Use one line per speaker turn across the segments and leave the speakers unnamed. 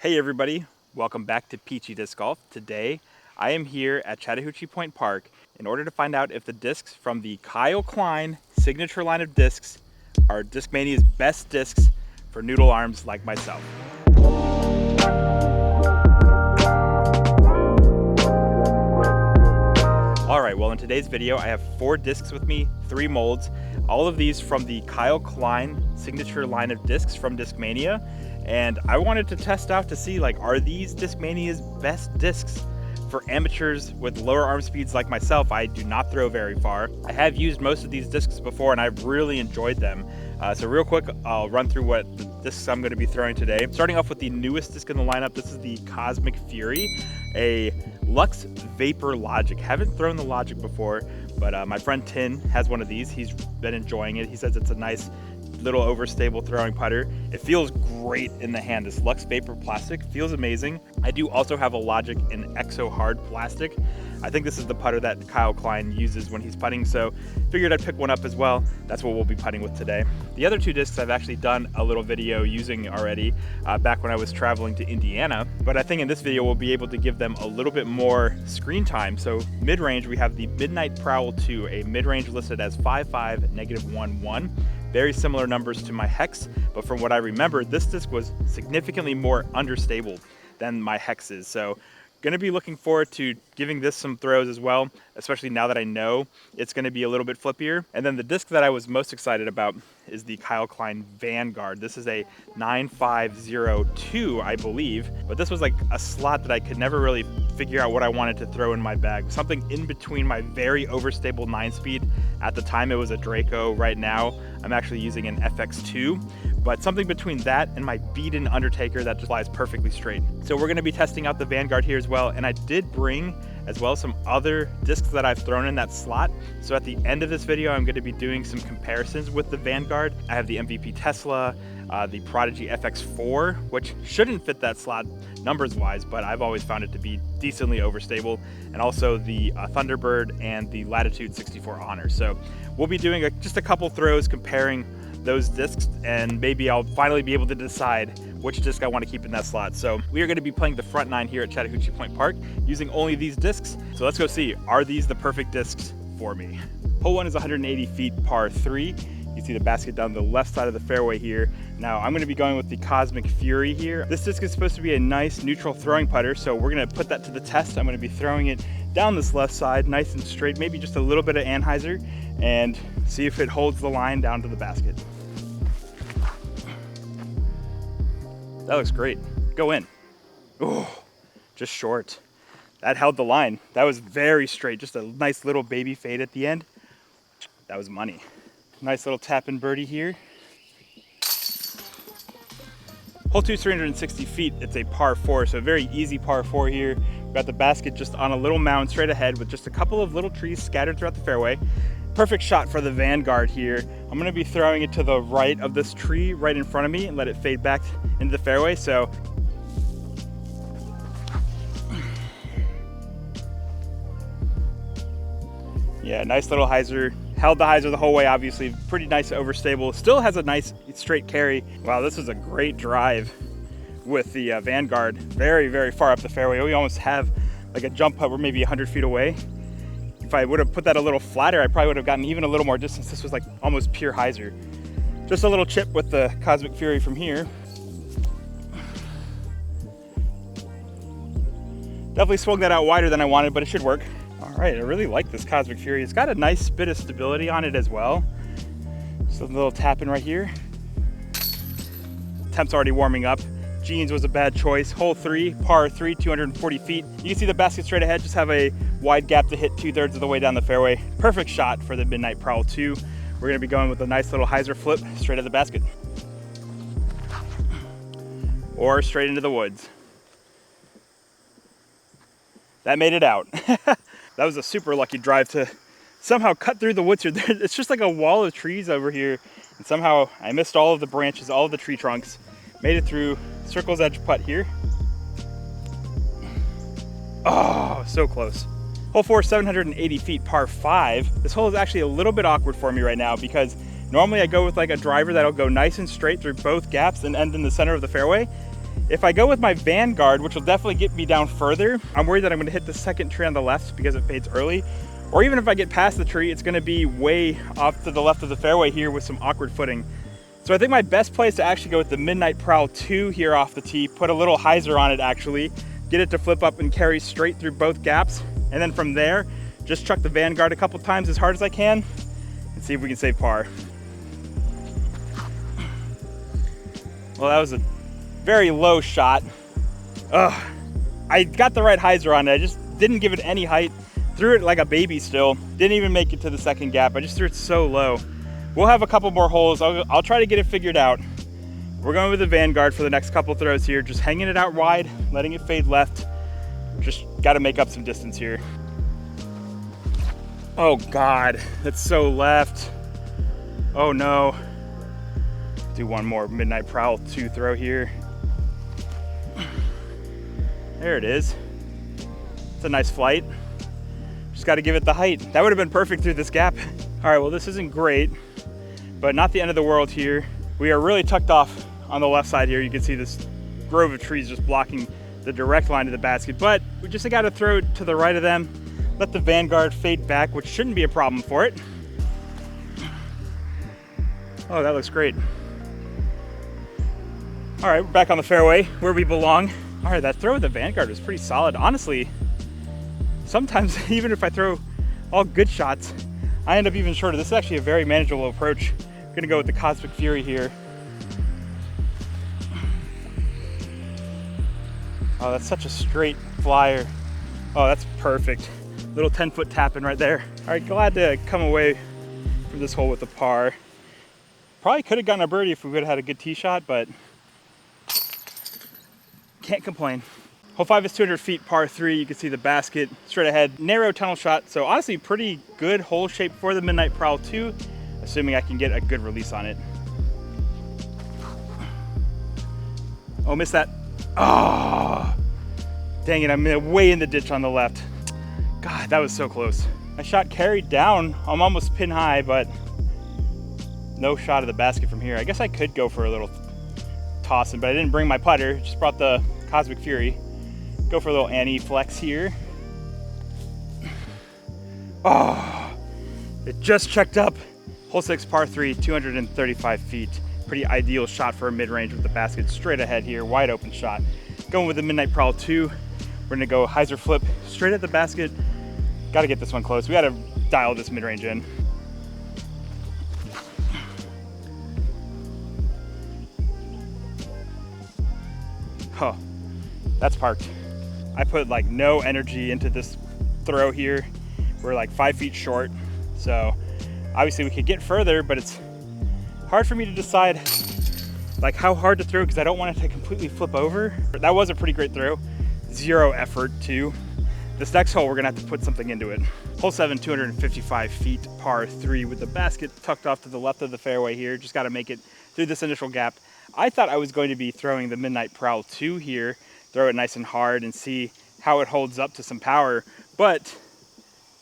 Hey everybody, welcome back to Peachy Disc Golf. Today I am here at Chattahoochee Pointe Park in order to find out if the discs from the KYLE Klein signature line of discs are DISCMANIA'S best discs for noodle arms like myself. Alright, well in today's video I have 4 discs with me, 3 molds, all of these from the KYLE Klein signature line of discs from DISCMANIA. And I wanted to test out to see, are these DISCMANIA'S best discs for amateurs with lower arm speeds like myself? I do not throw very far. I have used most of these discs before and I've really enjoyed them. So real quick, I'll run through what the discs I'm going to be throwing today. Starting off with the newest disc in the lineup, this is the Cosmic Fury, a Luxe Vapor Logic. Haven't thrown the Logic before, but my friend Tin has one of these. He's been enjoying it. He says it's a nice little overstable throwing putter. It feels great in the hand. This Luxe Vapor plastic feels amazing. I do also have a Logic in Exo Hard plastic. I think this is the putter that KYLE Klein uses when he's putting, so figured I'd pick one up as well. That's what we'll be putting with today. The other 2 discs I've actually done a little video using already back when I was traveling to Indiana, but I think in this video we'll be able to give them a little bit more screen time. So mid-range, we have the Midnight Prowl II, a mid-range listed as 5.5, -1.1. Very similar numbers to my Hex, but from what I remember, this disc was significantly more understable than my Hexes. So going to be looking forward to giving this some throws as well, especially now that I know it's going to be a little bit flippier. And then the disc that I was most excited about is the KYLE Klein Vanguard. This is a 9502, I believe, but this was like a slot that I could never really figure out what I wanted to throw in my bag. Something in between my very overstable 9-speed. At the time it was a Draco. Right now I'm actually using an FX2, but something between that and my beaten Undertaker that just flies perfectly straight. So we're going to be testing out the Vanguard here as well, and I did bring as well some other discs that I've thrown in that slot. So at the end of this video I'm going to be doing some comparisons with the Vanguard. I have the MVP Tesla, the Prodigy FX4, which shouldn't fit that slot numbers wise, but I've always found it to be decently overstable, and also the Thunderbird and the Latitude 64 Honor. So we'll be doing just a couple throws comparing those discs, and maybe I'll finally be able to decide which disc I want to keep in that slot. So we are going to be playing the front 9 here at Chattahoochee Pointe Park using only these discs. So let's go see, are these the perfect discs for me? Hole 1 is 180 feet, par 3. You see the basket down the left side of the fairway here. Now I'm going to be going with the Cosmic Fury here. This disc is supposed to be a nice neutral throwing putter, so we're going to put that to the test. I'm going to be throwing it down this left side, nice and straight, maybe just a little bit of Anheuser, and see if it holds the line down to the basket. That looks great. Go in. Oh, just short. That held the line. That was very straight. Just a nice little baby fade at the end. That was money. Nice little tap and birdie here. Hole 2 is 360 feet. It's a par 4, so a very easy par 4 here. We've got the basket just on a little mound straight ahead with just a couple of little trees scattered throughout the fairway. Perfect shot for the Vanguard here. I'm going to be throwing it to the right of this tree right in front of me and let it fade back into the fairway. So yeah, nice little hyzer. Held the hyzer the whole way, obviously. Pretty nice overstable. Still has a nice straight carry. Wow, this was a great drive with the Vanguard. Very, very far up the fairway. We almost have like a jump putt. We're maybe 100 feet away. If I would have put that a little flatter, I probably would have gotten even a little more distance. This was like almost pure hyzer. Just a little chip with the Cosmic Fury from here. Definitely swung that out wider than I wanted, but it should work. All right, I really like this Cosmic Fury. It's got a nice bit of stability on it as well. Just a little tapping right here. Temp's already warming up. Jeans was a bad choice. Hole 3, par 3, 240 feet. You can see the basket straight ahead, just have a wide gap to hit 2/3 of the way down the fairway. Perfect shot for the Midnight Prowl II. We're gonna be going with a nice little hyzer flip straight at the basket. Or straight into the woods. That made it out. That was a super lucky drive to somehow cut through the woods here. It's just like a wall of trees over here. And somehow I missed all of the branches, all of the tree trunks. Made it through, circle's edge putt here. Oh, so close. Hole 4, 780 feet, par 5. This hole is actually a little bit awkward for me right now because normally I go with like a driver that'll go nice and straight through both gaps and end in the center of the fairway. If I go with my Vanguard, which will definitely get me down further, I'm worried that I'm gonna hit the second tree on the left because it fades early. Or even if I get past the tree, it's gonna be way off to the left of the fairway here with some awkward footing. So I think my best play is to actually go with the Midnight Prowl II here off the tee, put a little hyzer on it actually, get it to flip up and carry straight through both gaps. And then from there, just chuck the Vanguard a couple times as hard as I can and see if we can save par. Well, that was a very low shot. Ugh. I got the right hyzer on it. I just didn't give it any height. Threw it like a baby still. Didn't even make it to the second gap. I just threw it so low. We'll have a couple more holes. I'll try to get it figured out. We're going with the Vanguard for the next couple throws here. Just hanging it out wide, letting it fade left. Just got to make up some distance here. Oh God, that's so left. Oh no. Do one more Midnight Prowl II throw here. There it is. It's a nice flight. Just got to give it the height. That would have been perfect through this gap. All right, well, this isn't great, but not the end of the world here. We are really tucked off on the left side here. You can see this grove of trees just blocking the direct line to the basket, but we just got to throw it to the right of them, let the Vanguard fade back, which shouldn't be a problem for it. Oh, that looks great. All right, we're back on the fairway where we belong. All right, that throw with the Vanguard was pretty solid. Honestly, sometimes even if I throw all good shots, I end up even shorter. This is actually a very manageable approach. I'm gonna go with the Cosmic Fury here. Oh, that's such a straight flyer. Oh, that's perfect. Little 10-foot tap in right there. All right, glad to come away from this hole with a par. Probably could have gotten a birdie if we would have had a good tee shot, but can't complain. Hole 5 is 200 feet, par 3. You can see the basket straight ahead, narrow tunnel shot. So honestly, pretty good hole shape for the Midnight Prowl II, assuming I can get a good release on it. Oh, missed that. Oh, dang it, I'm way in the ditch on the left. God, that was so close. My shot carried down. I'm almost pin high, but no shot of the basket from here. I guess I could go for a little tossing, but I didn't bring my putter. Just brought the Cosmic Fury. Go for a little Annie flex here. Oh, it just checked up. Hole 6, par 3, 235 feet. Pretty ideal shot for a mid-range with the basket straight ahead here. Wide open shot. Going with the Midnight Prowl II. We're gonna go hyzer flip straight at the basket. Gotta get this one close. We gotta dial this mid-range in. Oh, that's parked. I put like no energy into this throw here. We're like 5 feet short. So obviously we could get further, but it's hard for me to decide like how hard to throw because I don't want it to completely flip over. That was a pretty great throw. Zero effort too. This next hole, we're gonna have to put something into it. Hole 7, 255 feet, par 3 with the basket tucked off to the left of the fairway here. Just gotta make it through this initial gap. I thought I was going to be throwing the Midnight Prowl II here, throw it nice and hard and see how it holds up to some power, but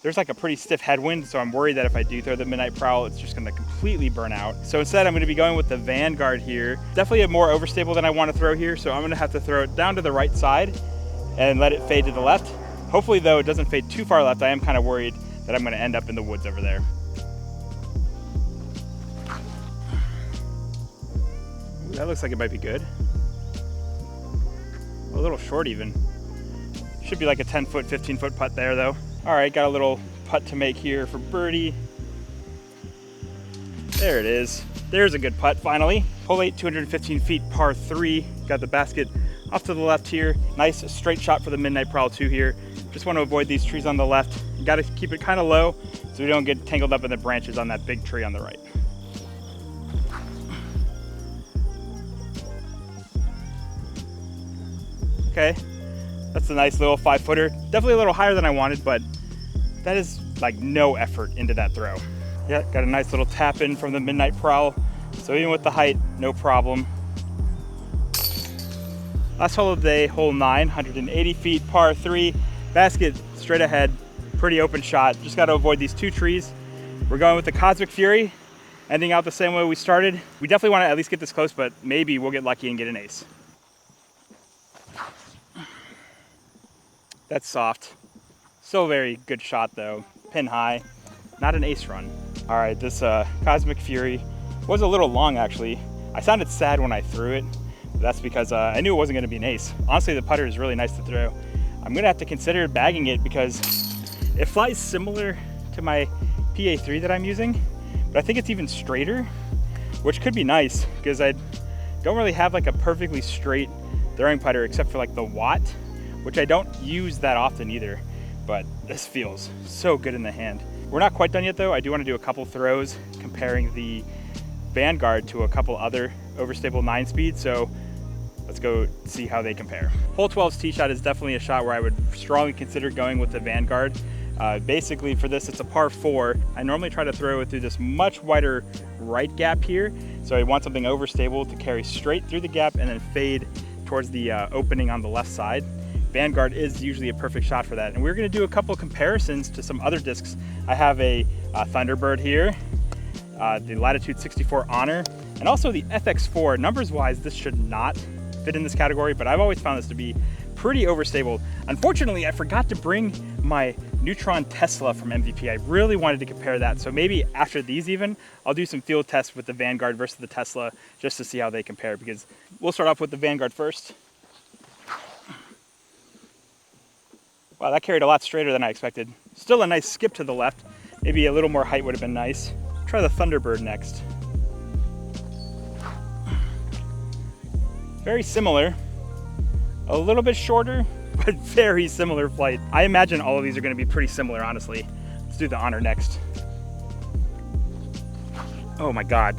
there's like a pretty stiff headwind, so I'm worried that if I do throw the Midnight Prowl, it's just gonna completely burn out. So instead, I'm gonna be going with the Vanguard here. Definitely a more overstable than I wanna throw here, so I'm gonna have to throw it down to the right side and let it fade to the left. Hopefully though, it doesn't fade too far left. I am kind of worried that I'm gonna end up in the woods over there. Ooh, that looks like it might be good. A little short even. Should be like a 10-foot, 15-foot putt there though. All right, got a little putt to make here for birdie. There it is. There's a good putt finally. Hole 8, 215 feet, par 3. Got the basket off to the left here. Nice straight shot for the Midnight Prowl II here. Just want to avoid these trees on the left. You got to keep it kind of low so we don't get tangled up in the branches on that big tree on the right. Okay, that's a nice little 5-footer. Definitely a little higher than I wanted, but that is like no effort into that throw. Yeah, got a nice little tap in from the Midnight Prowl. So even with the height, no problem. Last hole of the day, hole 9, 180 feet, par 3. Basket straight ahead, pretty open shot. Just got to avoid these 2 trees. We're going with the Cosmic Fury, ending out the same way we started. We definitely want to at least get this close, but maybe we'll get lucky and get an ace. That's soft. Still a very good shot though. Pin high, not an ace run. All right, this Cosmic Fury was a little long actually. I sounded sad when I threw it. But that's because I knew it wasn't gonna be an ace. Honestly, the putter is really nice to throw. I'm gonna have to consider bagging it because it flies similar to my PA3 that I'm using, but I think it's even straighter, which could be nice because I don't really have like a perfectly straight throwing putter except for like the Watt, which I don't use that often either, but this feels so good in the hand. We're not quite done yet though. I do want to do a couple throws comparing the Vanguard to a couple other overstable 9-speed, so let's go see how they compare. Hole 12's tee shot is definitely a shot where I would strongly consider going with the Vanguard. Basically for this, it's a par 4. I normally try to throw it through this much wider right gap here, so I want something overstable to carry straight through the gap and then fade towards the opening on the left side. Vanguard is usually a perfect shot for that. And we're gonna do a couple comparisons to some other discs. I have a Thunderbird here, the Latitude 64 Honor, and also the FX4. Numbers wise, this should not fit in this category, but I've always found this to be pretty overstable. Unfortunately, I forgot to bring my Neutron Tesla from MVP. I really wanted to compare that. So maybe after these even, I'll do some field tests with the Vanguard versus the Tesla just to see how they compare, because we'll start off with the Vanguard first. Wow, that carried a lot straighter than I expected. Still a nice skip to the left. Maybe a little more height would have been nice. Try the Thunderbird next. Very similar. A little bit shorter, but very similar flight. I imagine all of these are gonna be pretty similar, honestly. Let's do the Honor next. Oh my God.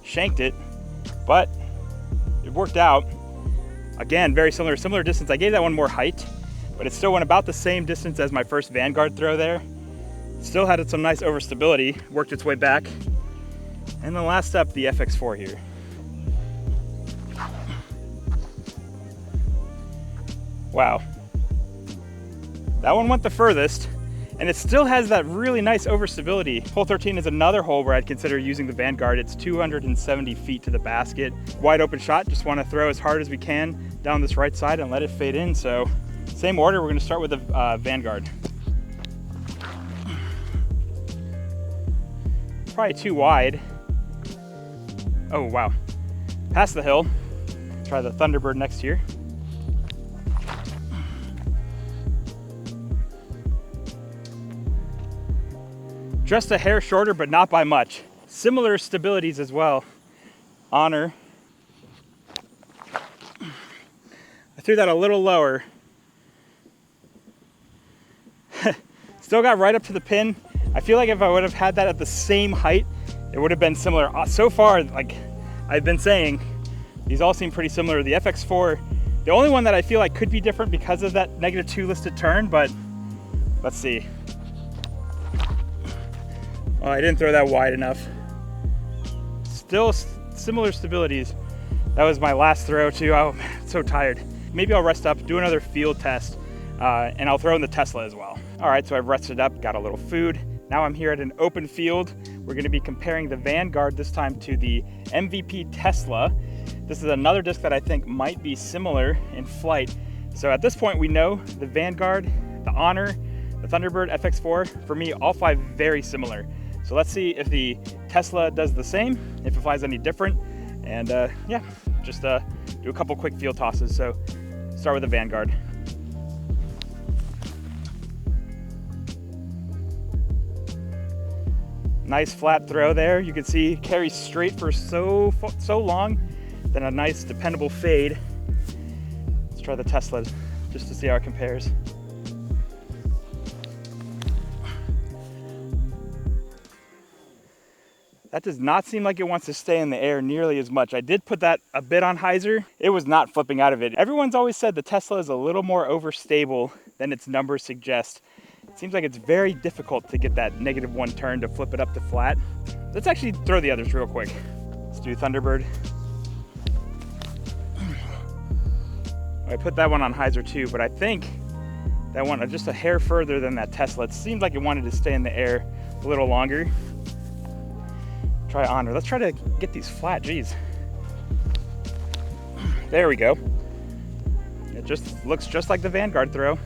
Shanked it, but it worked out. Again, very similar distance. I gave that one more height, but it still went about the same distance as my first Vanguard throw there. Still had some nice overstability, worked its way back. And then last up, the FX4 here. Wow. That one went the furthest, and it still has that really nice overstability. Hole 13 is another hole where I'd consider using the Vanguard. It's 270 feet to the basket. Wide open shot, just want to throw as hard as we can down this right side and let it fade in. So same order, we're gonna start with the Vanguard. Probably too wide. Oh wow, past the hill. Try the Thunderbird next here. Just a hair shorter, but not by much. Similar stabilities as well. Honor. I threw that a little lower. Still got right up to the pin. I feel like if I would have had that at the same height, it would have been similar. So far, like I've been saying, these all seem pretty similar. The FX4, the only one that I feel like could be different because of that -2 listed turn, but let's see. Oh, I didn't throw that wide enough. Still similar stabilities. That was my last throw too. I'm so tired. Maybe I'll rest up, do another field test, and I'll throw in the Tesla as well. All right, so I've rested up, got a little food. Now I'm here at an open field. We're gonna be comparing the Vanguard this time to the MVP Tesla. This is another disc that I think might be similar in flight. So at this point, we know the Vanguard, the Honor, the Thunderbird, FX4, for me, all 5 very similar. So let's see if the Tesla does the same, if it flies any different, and yeah, just do a couple quick field tosses. So start with the Vanguard. Nice flat throw there. You can see it carries straight for so long, then a nice dependable fade. Let's try the Tesla just to see how it compares. That does not seem like it wants to stay in the air nearly as much. I did put that a bit on hyzer. It was not flipping out of it. Everyone's always said the Tesla is a little more overstable than its numbers suggest. It seems like it's very difficult to get that -1 turn to flip it up to flat. Let's actually throw the others real quick. Let's do Thunderbird. I put that one on hyzer too, but I think that one just a hair further than that Tesla. It seemed like it wanted to stay in the air a little longer. Try Honor. Let's try to get these flat, geez. There we go. It just looks just like the Vanguard throw.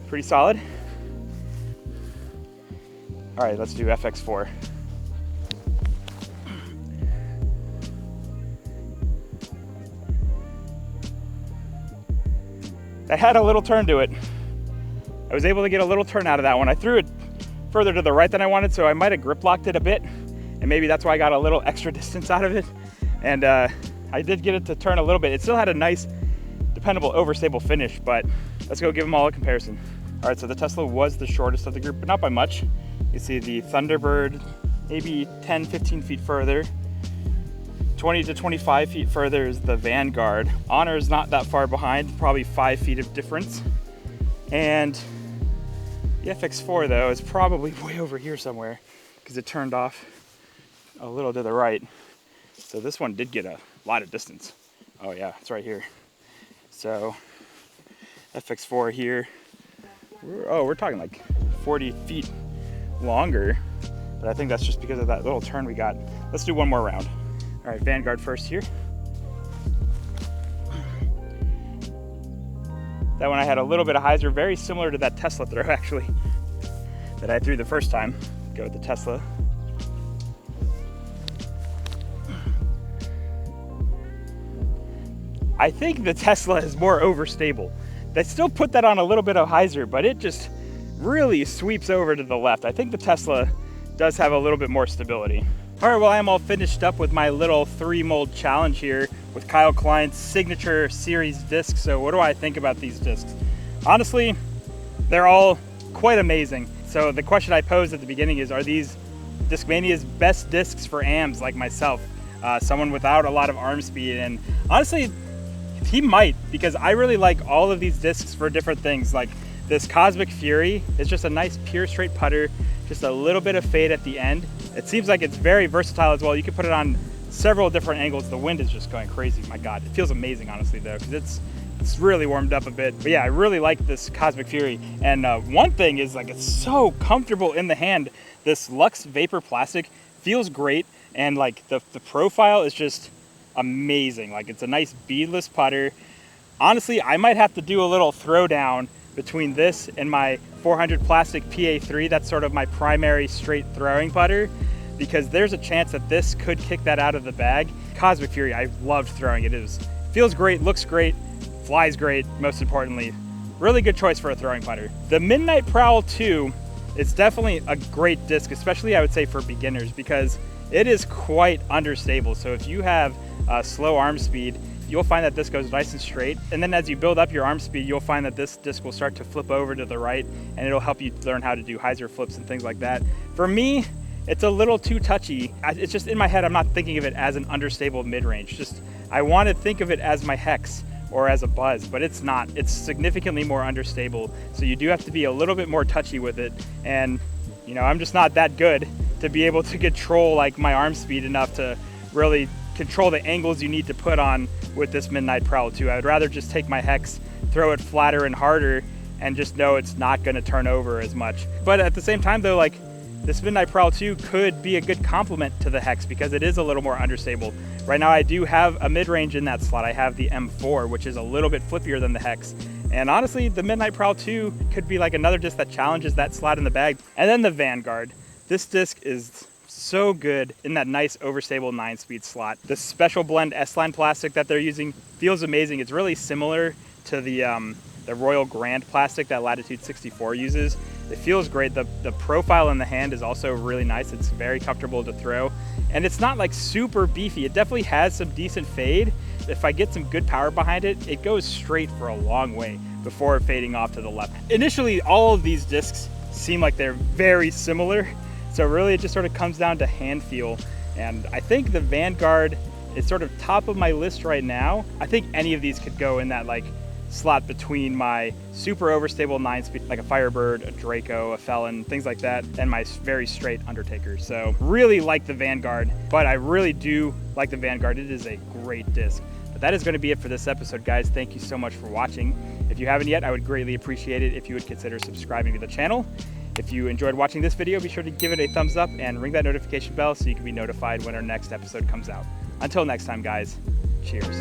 Pretty solid. All right, let's do FX4. That had a little turn to it. I was able to get a little turn out of that one. I threw it further to the right than I wanted, so I might have grip locked it a bit, and maybe that's why I got a little extra distance out of it. And I did get it to turn a little bit. It still had a nice, dependable, overstable finish, but let's go give them all a comparison. All right, so the Tesla was the shortest of the group, but not by much. You see the Thunderbird maybe 10, 15 feet further. 20 to 25 feet further is the Vanguard. Honor is not that far behind, probably 5 feet of difference. And the FX4 though is probably way over here somewhere because it turned off a little to the right. So this one did get a lot of distance. Oh yeah, it's right here. So FX4 here, we're talking like 40 feet longer, but I think that's just because of that little turn we got. Let's do one more round. All right, Vanguard first here. That one I had a little bit of hyzer, very similar to that Tesla throw actually, that I threw the first time. Go with the Tesla. I think the Tesla is more overstable. They still put that on a little bit of hyzer, but it just really sweeps over to the left. I think the Tesla does have a little bit more stability. All right, well, I'm all finished up with my little 3-mold challenge here with KYLE KLEIN'S signature series discs. So what do I think about these discs? Honestly, they're all quite amazing. So the question I posed at the beginning is, are these DISCMANIA'S best discs for AMs like myself? Someone without a lot of arm speed? And honestly, he might, because I really like all of these discs for different things. Like this Cosmic Fury is just a nice pure straight putter, just a little bit of fade at the end. It seems like it's very versatile as well. You can put it on several different angles. The wind is just going crazy. My God, it feels amazing, honestly, though, because it's really warmed up a bit. But yeah, I really like this Cosmic Fury. And one thing is, like, it's so comfortable in the hand. This Luxe Vapor plastic feels great, and like the profile is just amazing. Like, it's a nice beadless putter. Honestly, I might have to do a little throwdown between this and my 400 plastic PA3. That's sort of my primary straight throwing putter, because there's a chance that this could kick that out of the bag. Cosmic Fury, I loved throwing it. It feels great, looks great, flies great, most importantly. Really good choice for a throwing putter. The Midnight Prowl II is definitely a great disc, especially I would say for beginners, because it is quite understable. So if you have slow arm speed, you'll find that this goes nice and straight. And then as you build up your arm speed, you'll find that this disc will start to flip over to the right, and it'll help you learn how to do hyzer flips and things like that. For me, it's a little too touchy. It's just in my head, I'm not thinking of it as an understable mid-range. Just, I want to think of it as my hex or as a buzz, but it's not. It's significantly more understable. So you do have to be a little bit more touchy with it. And you know, I'm just not that good to be able to control like my arm speed enough to really control the angles you need to put on with this Midnight Prowl II. I would rather just take my hex, throw it flatter and harder, and just know it's not gonna turn over as much. But at the same time though, like, this Midnight Prowl II could be a good complement to the hex because it is a little more understable. Right now I do have a mid-range in that slot. I have the M4, which is a little bit flippier than the hex. And honestly, the Midnight Prowl II could be like another disc that challenges that slot in the bag. And then the Vanguard. This disc is so good in that nice overstable 9-speed slot. The special blend S-line plastic that they're using feels amazing. It's really similar to the Royal Grand plastic that Latitude 64 uses. It feels great. The profile in the hand is also really nice. It's very comfortable to throw, and it's not like super beefy. It definitely has some decent fade. If I get some good power behind it, it goes straight for a long way before fading off to the left. Initially, all of these discs seem like they're very similar. So really it just sort of comes down to hand feel. And I think the Vanguard is sort of top of my list right now. I think any of these could go in that like slot between my super overstable 9-speed, like a Firebird, a Draco, a Felon, things like that, and my very straight Undertaker. So really like the Vanguard, but I really do like the Vanguard. It is a great disc. But that is going to be it for this episode, guys. Thank you so much for watching. If you haven't yet, I would greatly appreciate it if you would consider subscribing to the channel. If you enjoyed watching this video, be sure to give it a thumbs up and ring that notification bell so you can be notified when our next episode comes out. Until next time, guys, cheers.